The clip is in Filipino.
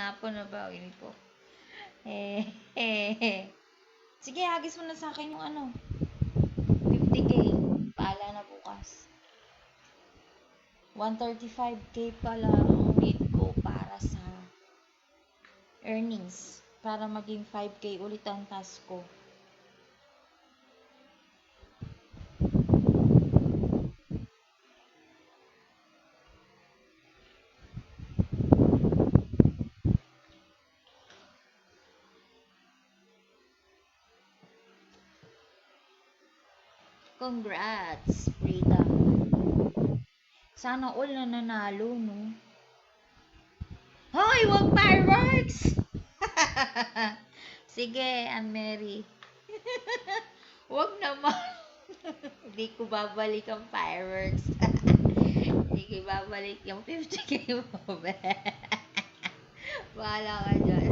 nga po na ba? Ini po. Sige, hagis mo na sa akin yung ano, 50K. Paala na bukas. 135K pala ang need ko para sa earnings. Para maging 5K ulit ang task ko. Congrats, Frida. Sana all na nanalo, no? Hoy, wag fireworks! Sige, Ann Mary. Wag naman. Hindi ko babalik ang fireworks. Hindi ko babalik yung 50K mo. Bahala ka dyan.